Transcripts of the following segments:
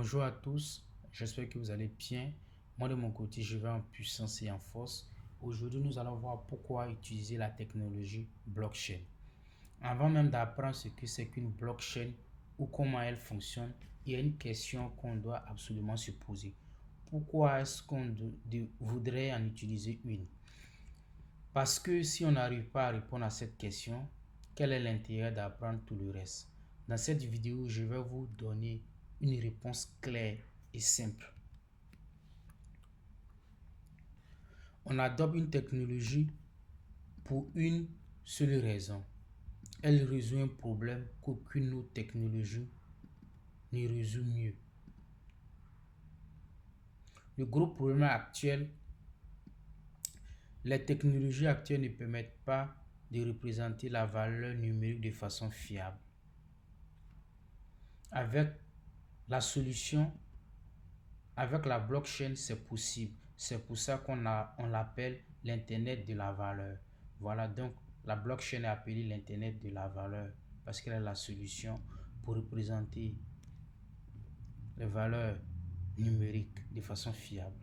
Bonjour à tous, j'espère que vous allez bien. Moi de mon côté, je vais en puissance et en force. Aujourd'hui, nous allons voir pourquoi utiliser la technologie blockchain. Avant même d'apprendre ce que c'est qu'une blockchain ou comment elle fonctionne, il y a une question qu'on doit absolument se poser. Pourquoi est-ce qu'on voudrait en utiliser une? Parce que si on n'arrive pas à répondre à cette question, quel est l'intérêt d'apprendre tout le reste? Dans cette vidéo, je vais vous donner une réponse claire et simple. On adopte une technologie pour une seule raison. Elle résout un problème qu'aucune autre technologie ne résout mieux. Le gros problème actuel, les technologies actuelles ne permettent pas de représenter la valeur numérique de façon fiable. Avec la solution, avec la blockchain, c'est possible. C'est pour ça qu'on l'appelle l'Internet de la valeur. Voilà, donc la blockchain est appelée l'Internet de la valeur parce qu'elle est la solution pour représenter les valeurs numériques de façon fiable.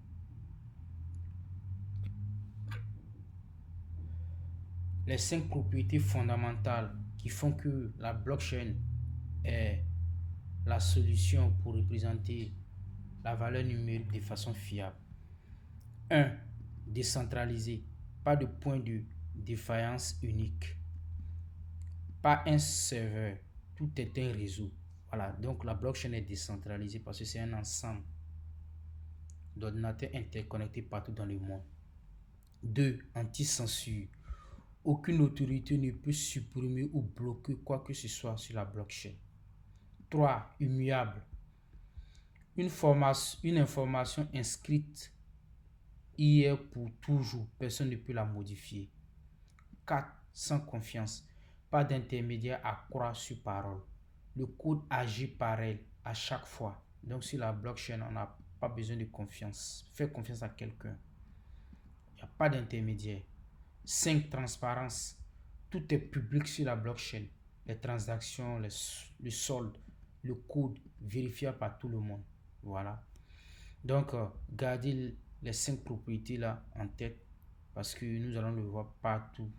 Les 5 propriétés fondamentales qui font que la blockchain est la solution pour représenter la valeur numérique de façon fiable. 1. Décentralisé. Pas de point de défaillance unique. Pas un serveur. Tout est un réseau. Voilà, donc la blockchain est décentralisée parce que c'est un ensemble d'ordinateurs interconnectés partout dans le monde. 2. Anti-censure. Aucune autorité ne peut supprimer ou bloquer quoi que ce soit sur la blockchain. 3. Immuable. Une information inscrite hier pour toujours, personne ne peut la modifier. 4. Sans confiance. Pas d'intermédiaire à croire sur parole. Le code agit par elle à chaque fois. Donc sur la blockchain, on n'a pas besoin de confiance. Faire confiance à quelqu'un. Il n'y a pas d'intermédiaire. 5. Transparence. Tout est public sur la blockchain. Les transactions, le solde, le code, vérifiable par tout le monde. Voilà. Donc, gardez les 5 propriétés là en tête parce que nous allons le voir partout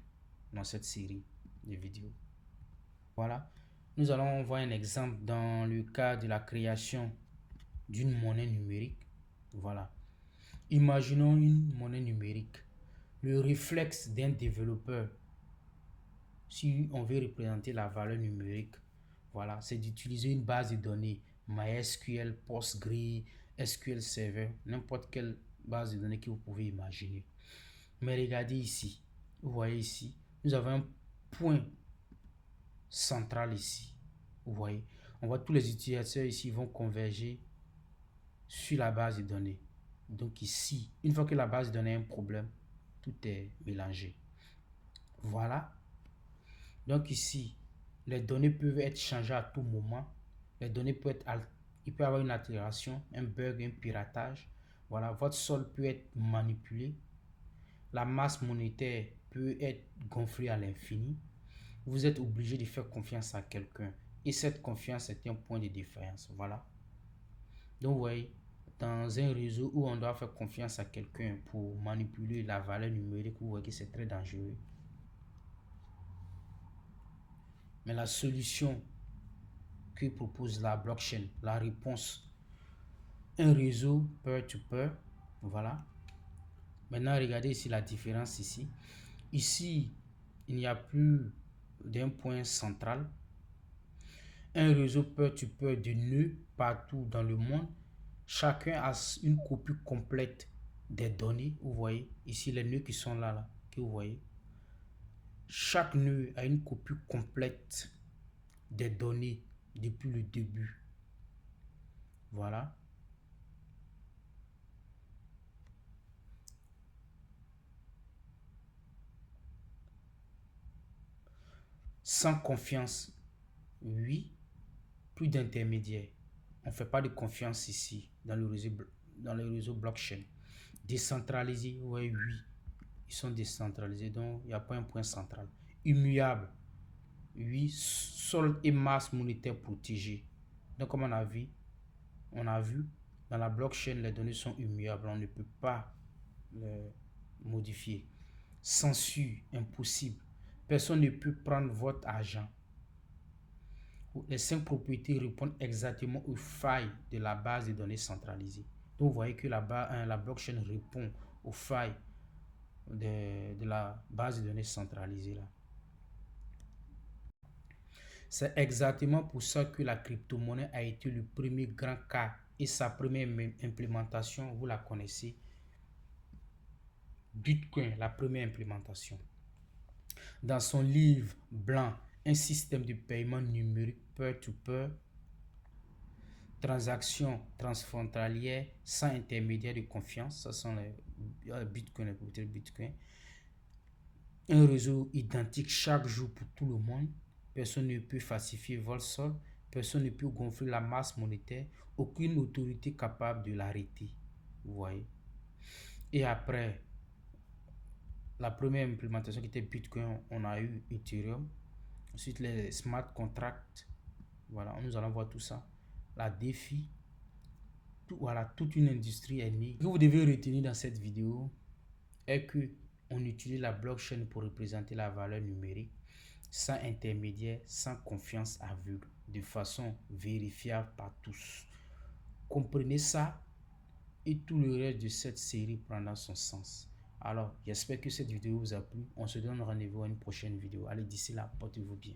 dans cette série de vidéos. Voilà. Nous allons voir un exemple dans le cas de la création d'une monnaie numérique. Voilà. Imaginons une monnaie numérique. Le réflexe d'un développeur, si on veut représenter la valeur numérique, voilà, c'est d'utiliser une base de données MySQL, Postgre, SQL Server, n'importe quelle base de données que vous pouvez imaginer. Mais regardez ici, vous voyez ici, nous avons un point central ici. Vous voyez, on voit tous les utilisateurs ici vont converger sur la base de données. Donc ici, une fois que la base de données a un problème, tout est mélangé. Voilà. Donc ici, les données peuvent être changées à tout moment. Les données peuvent être, il peut y avoir une altération, un bug, un piratage. Voilà, votre solde peut être manipulé. La masse monétaire peut être gonflée à l'infini. Vous êtes obligé de faire confiance à quelqu'un. Et cette confiance est un point de défaillance. Voilà. Donc, vous voyez, dans un réseau où on doit faire confiance à quelqu'un pour manipuler la valeur numérique, vous voyez que c'est très dangereux. Mais la solution que propose la blockchain, la réponse, un réseau peer-to-peer, voilà. Maintenant, regardez ici la différence ici. Ici, il n'y a plus d'un point central. Un réseau peer-to-peer de nœuds partout dans le monde. Chacun a une copie complète des données. Vous voyez ici les nœuds qui sont là, que vous voyez. Chaque nœud a une copie complète des données depuis le début. Voilà. Sans confiance, oui, plus d'intermédiaires. On ne fait pas de confiance ici dans le réseau blockchain. Décentralisé, oui, oui. Ils sont décentralisés, donc il n'y a pas un point central. Immuable, oui, solde et masse monétaire protégée. Donc comme on a vu, on a vu, dans la blockchain, les données sont immuables. On ne peut pas les modifier. Censure, impossible. Personne ne peut prendre votre argent. Les 5 propriétés répondent exactement aux failles de la base de données centralisée. Donc, vous voyez que la blockchain répond aux failles de la base de données centralisée là. C'est exactement pour ça que la crypto-monnaie a été le premier grand cas et sa première implémentation, vous la connaissez. Bitcoin, la première implémentation. Dans son livre blanc, un système de paiement numérique peer-to-peer, transactions transfrontalières sans intermédiaire de confiance, ça sont les Bitcoin, Bitcoin. Un réseau identique chaque jour pour tout le monde. Personne ne peut falsifier vol sol. Personne ne peut gonfler la masse monétaire. Aucune autorité capable de l'arrêter. Vous voyez. Et après, la première implémentation qui était Bitcoin, on a eu Ethereum. Ensuite, les smart contracts. Voilà, nous allons voir tout ça. La défi. Voilà, toute une industrie est née. Ce que vous devez retenir dans cette vidéo est que on utilise la blockchain pour représenter la valeur numérique sans intermédiaire, sans confiance aveugle, de façon vérifiable par tous. Comprenez ça et tout le reste de cette série prendra son sens. Alors, j'espère que cette vidéo vous a plu. On se donne rendez-vous à une prochaine vidéo. Allez, d'ici là, portez-vous bien.